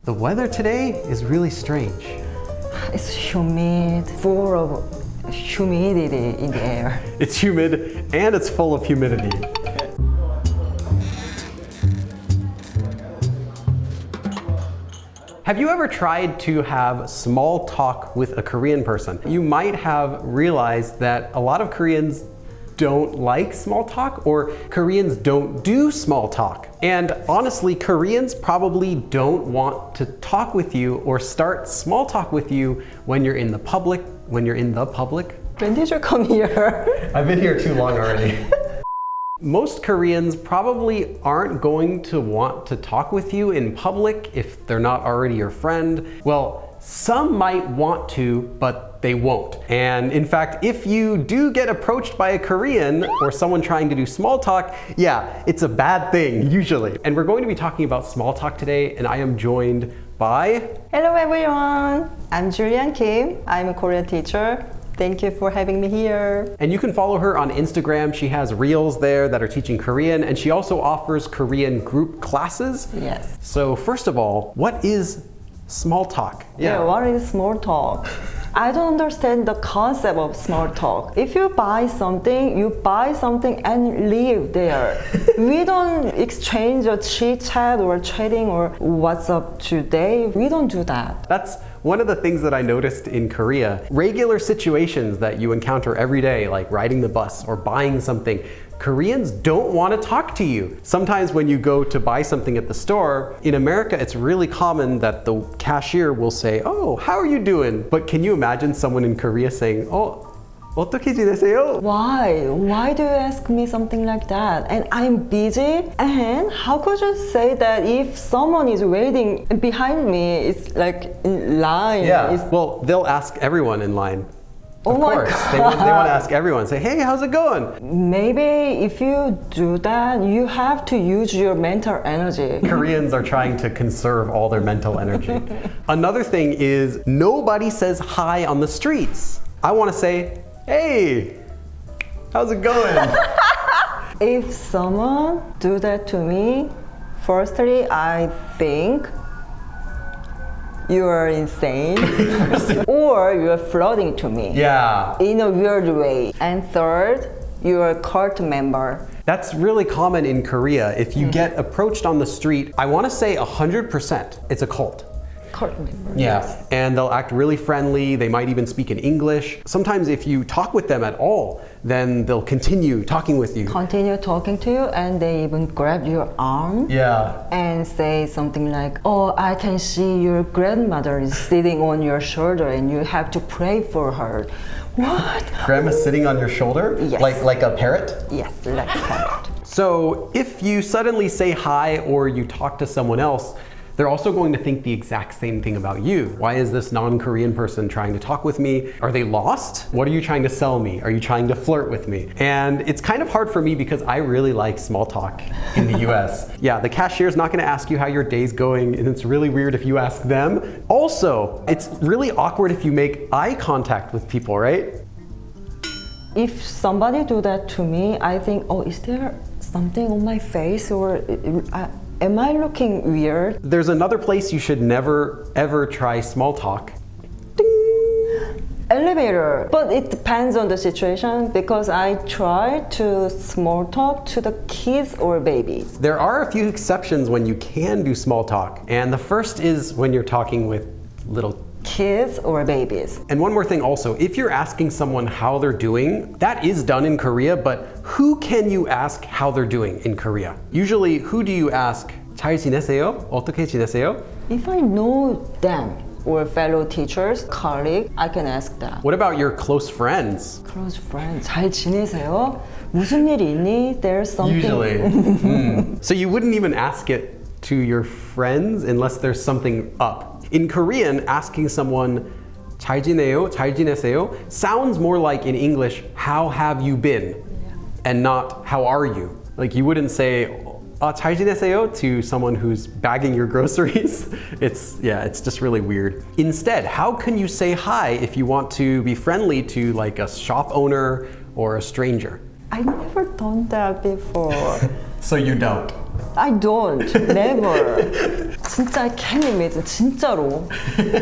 The weather today is really strange. It's humid, full of humidity in the air. It's humid and it's full of humidity. Have you ever tried to have small talk with a Korean person? You might have realized that a lot of Koreans don't like small talk, or Koreans don't do small talk. And honestly, Koreans probably don't want to talk with you or start small talk with you when you're in the public. When Did you come here? I've been here too long already. Most Koreans probably aren't going to want to talk with you in public if they're not already your friend. Well, some might want to, but they won't. And in fact, if you do get approached by a Korean or someone trying to do small talk, yeah, it's a bad thing usually. And we're going to be talking about small talk today, and I am joined by... Hello everyone, I'm Julian Kim. I'm a Korean teacher. Thank you for having me here. And you can follow her on Instagram. She has reels there that are teaching Korean, and she also offers Korean group classes. Yes. So first of all, what is small talk? Yeah, what is small talk? I don't understand the concept of small talk. If you buy something and leave there. We don't exchange a chit chat or chatting or what's up today. We don't do that. That's one of the things that I noticed in Korea. Regular situations that you encounter every day, like riding the bus or buying something, Koreans don't want to talk to you. Sometimes when you go to buy something at the store, in America, it's really common that the cashier will say, "Oh, how are you doing?" But can you imagine someone in Korea saying, "Oh, 어떻게 지내세요?" Why? Why do you ask me something like that? And I'm busy? And how could you say that if someone is waiting behind me, it's like in line? Yeah, well, they'll ask everyone in line. Of course, they want to ask everyone, say, "Hey, how's it going?" Maybe if you do that, you have to use your mental energy. Koreans are trying to conserve all their mental energy. Another thing is nobody says hi on the streets. I want to say, "Hey, how's it going?" If someone do that to me, firstly, I think you are insane or you are flirting to me. Yeah. In a weird way. And third, you are a cult member. That's really common in Korea. If you get approached on the street, I want to say 100%, it's a cult. Cult member. Yeah, and they'll act really friendly. They might even speak in English. Sometimes if you talk with them at all, then they'll continue talking with you. Continue talking to you, and they even grab your arm. Yeah. And say something like, "Oh, I can see your grandmother is sitting on your shoulder and you have to pray for her." What? Grandma's sitting on your shoulder? Yes. Like a parrot? Yes, like that. So if you suddenly say hi or you talk to someone else, they're also going to think the exact same thing about you. Why is this non-Korean person trying to talk with me? Are they lost? What are you trying to sell me? Are you trying to flirt with me? And it's kind of hard for me because I really like small talk in the US. Yeah, the cashier's not gonna ask you how your day's going, and it's really weird if you ask them. Also, it's really awkward if you make eye contact with people, right? If somebody do that to me, I think, oh, is there something on my face, or am I looking weird? There's another place you should never ever try small talk. Elevator. But it depends on the situation, because I try to small talk to the kids or babies. There are a few exceptions when you can do small talk, and the first is when you're talking with little kids or babies. And one more thing also, if you're asking someone how they're doing, that is done in Korea, but who can you ask how they're doing in Korea? Usually, who do you ask? 잘 지내세요? 어떻게 지내세요? If I know them or fellow teachers, colleagues, I can ask that. What about your close friends? Close friends, 잘 지내세요? 무슨 일 있니? There's something. Usually. So you wouldn't even ask it to your friends unless there's something up. In Korean, asking someone 잘 지내요, 잘 지내세요 sounds more like in English, how have you been? And not how are you? Like you wouldn't say 잘 지내세요 to someone who's bagging your groceries. It's just really weird. Instead, how can you say hi if you want to be friendly to like a shop owner or a stranger? I never done that before. So you don't? I don't. Never. 진짜 I can't imagine. 진짜로.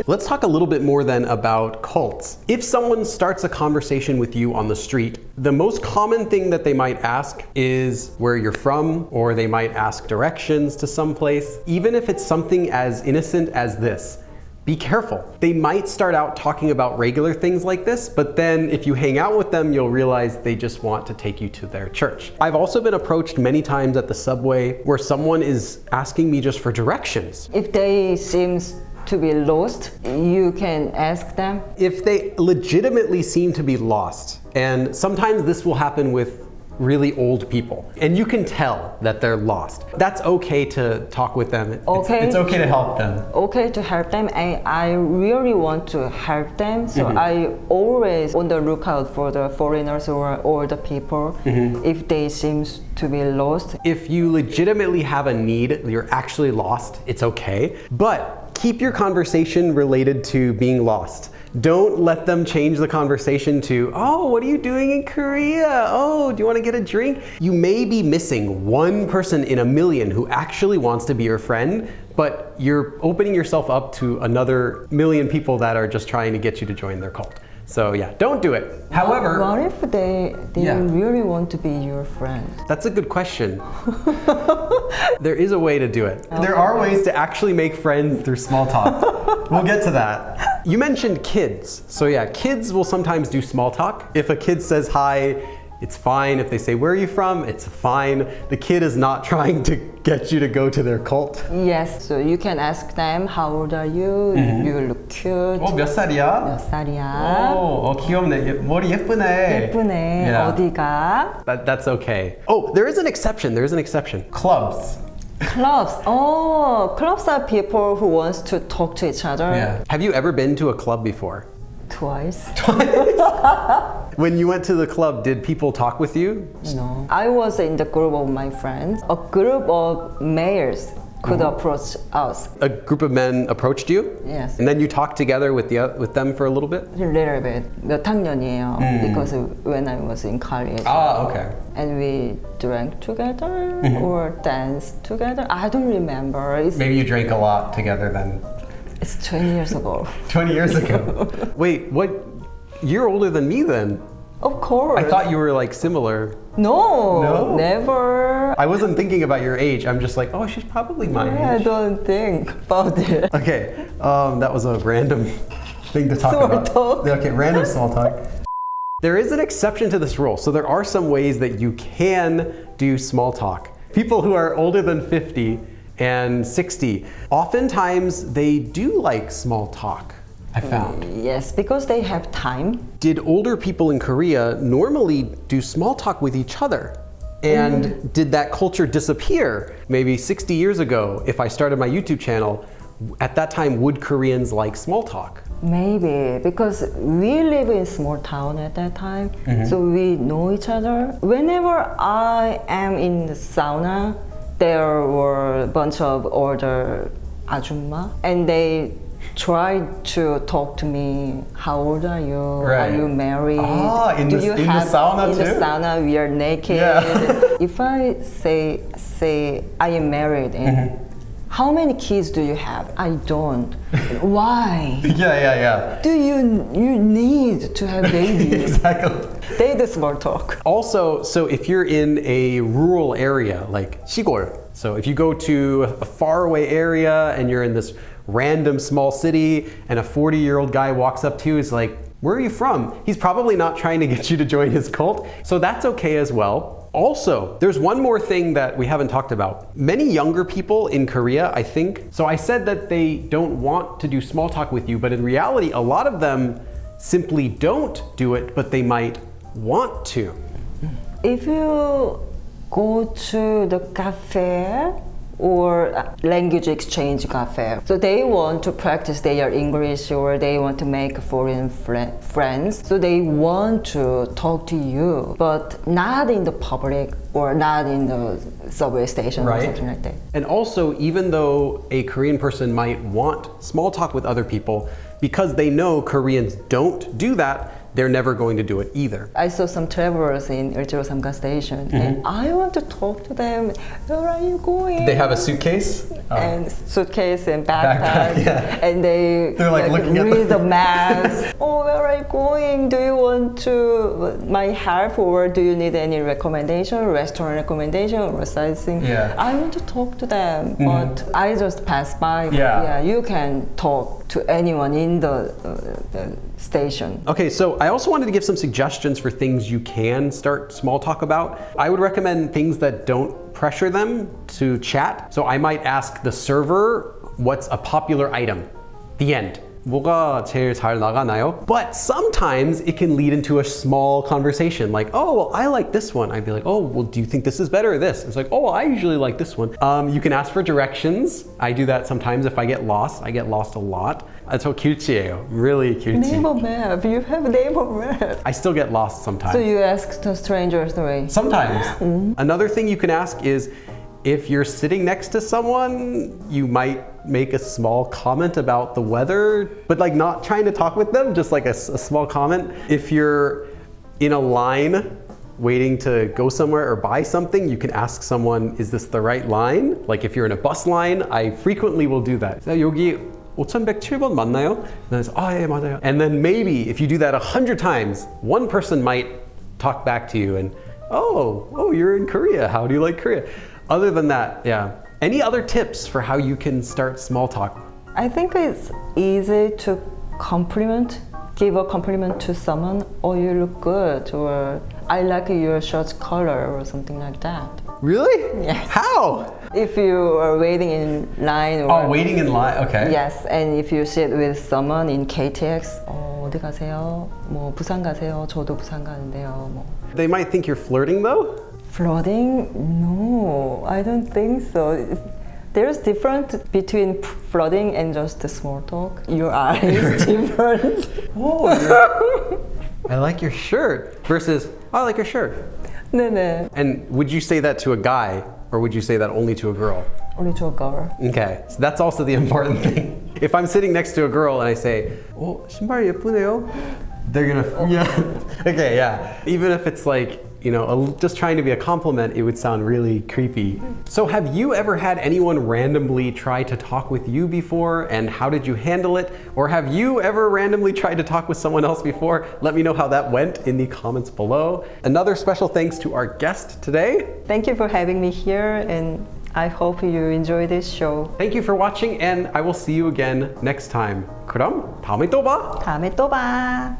Let's talk a little bit more then about cults. If someone starts a conversation with you on the street, the most common thing that they might ask is where you're from, or they might ask directions to some place. Even if it's something as innocent as this, be careful. They might start out talking about regular things like this, but then if you hang out with them, you'll realize they just want to take you to their church. I've also been approached many times at the subway where someone is asking me just for directions. If they seems to be lost, you can ask them. If they legitimately seem to be lost, and sometimes this will happen with really old people, and you can tell that they're lost, that's okay to talk with them. Okay. It's okay to help them. Okay to help them, and I really want to help them, so I always on the lookout for the foreigners or older people if they seems to be lost. If you legitimately have a need, you're actually lost, it's okay, but keep your conversation related to being lost. Don't let them change the conversation to, oh, what are you doing in Korea? Oh, do you want to get a drink? You may be missing one person in a million who actually wants to be your friend, but you're opening yourself up to another million people that are just trying to get you to join their cult. So yeah, don't do it. However, what if they really want to be your friend? That's a good question. There is a way to do it. There are ways to actually make friends through small talk. We'll get to that. You mentioned kids. So yeah, kids will sometimes do small talk. If a kid says hi, it's fine. If they say, where are you from? It's fine. The kid is not trying to get you to go to their cult. Yes, so you can ask them, how old are you? You look cute. 몇 살이야? 몇 살이야? 귀엽네. 머리 예쁘네. 예쁘네. Yeah. 어디가? That's okay. Oh, there is an exception. There is an exception. Clubs. Clubs. Oh, clubs are people who wants to talk to each other. Yeah. Have you ever been to a club before? Twice. When you went to the club, did people talk with you? No. I was in the group of my friends. A group of males could approach us. A group of men approached you? Yes. And then you talked together with them for a little bit? A little bit. 몇 학년이에요? Because when I was in college. Ah, okay. And we drank together or danced together. I don't remember. Maybe you drank a lot together then. It's 20 years ago. 20 years ago. Wait, what? You're older than me then. Of course. I thought you were like similar. No, never. I wasn't thinking about your age. I'm just like, oh, she's probably my I age. don't think about it. Okay, that was a random thing to talk about. Small talk. Okay, random small talk. There is an exception to this rule. So there are some ways that you can do small talk. People who are older than 50 and 60, oftentimes they do like small talk, I found. Yes, because they have time. Did older people in Korea normally do small talk with each other? And did that culture disappear maybe 60 years ago? If I started my YouTube channel, at that time, would Koreans like small talk? Maybe, because we live in a small town at that time, so we know each other. Whenever I am in the sauna, there were a bunch of older 아줌마, and they tried to talk to me. How old are you? Right. Are you married? Ah, in the sauna in too? the sauna, we are naked. Yeah. If I say I am married, and how many kids do you have? I don't. Why? Yeah. Do you need to have babies? Exactly. They do small talk. Also, so if you're in a rural area like 시골, so if you go to a faraway area and you're in this random small city and a 40-year-old guy walks up to you, is like, where are you from? He's probably not trying to get you to join his cult, so that's okay as well. Also, there's one more thing that we haven't talked about. Many younger people in Korea, I think, so I said that they don't want to do small talk with you, but in reality, a lot of them simply don't do it, but they might want to. If you go to the cafe or language exchange cafe, so they want to practice their English or they want to make foreign friends, so they want to talk to you, but not in the public or not in the subway station or something like that. And also, even though a Korean person might want small talk with other people, because they know Koreans don't do that, they're never going to do it either. I saw some travelers in 103 station and I want to talk to them. Where are you going? They have a suitcase? And suitcase and backpack, yeah. and they're like looking at read the maps. Oh, where are you going? Do you want my help, or do you need any recommendation, restaurant recommendation, or sightseeing? Yeah. I want to talk to them, but I just pass by. Yeah. You can talk to anyone in the station. Okay, so I also wanted to give some suggestions for things you can start small talk about. I would recommend things that don't pressure them to chat. So I might ask the server, what's a popular item? The end. 뭐가 제일 잘 나가나요? But sometimes it can lead into a small conversation like, oh, well, I like this one. I'd be like, oh, well, do you think this is better or this? It's like, oh, well, I usually like this one. You can ask for directions. I do that sometimes if I get lost. I get lost a lot. 저 길치예요. Really 길치. Neighbor map. You have neighbor map. I still get lost sometimes. So you ask the strangers the way? Sometimes. Another thing you can ask is, if you're sitting next to someone, you might make a small comment about the weather, but like not trying to talk with them, just like a small comment. If you're in a line waiting to go somewhere or buy something, you can ask someone, is this the right line? Like if you're in a bus line, I frequently will do that. 여기 5107번 맞나요? And 예, 맞아요. And then maybe if you do that 100 times, one person might talk back to you and, oh, you're in Korea. How do you like Korea? Other than that, yeah. Any other tips for how you can start small talk? I think it's easy to give a compliment to someone, oh, you look good, or I like your shirt color, or something like that. Really? Yes. How? If you are waiting in line, or waiting in line, okay. yes, and if you sit with someone in KTX, 어디 가세요? 뭐 부산 가세요? 저도 부산 가는데요. 뭐. They might think you're flirting though? Flirting? No, I don't think so. There's difference between flirting and just small talk. Your eyes different. Oh, I like your shirt versus I like your shirt. 네네. And would you say that to a guy or would you say that only to a girl? Only to a girl. Okay, so that's also the important thing. If I'm sitting next to a girl and I say, 신발 예쁘네요. They're gonna, yeah. Okay, yeah. Even if it's like, just trying to be a compliment, it would sound really creepy. So have you ever had anyone randomly try to talk with you before, and how did you handle it? Or have you ever randomly tried to talk with someone else before? Let me know how that went in the comments below. Another special thanks to our guest today. Thank you for having me here, and I hope you enjoy this show. Thank you for watching, and I will see you again next time. 그럼 다음에 또 봐. 다음에 또 봐.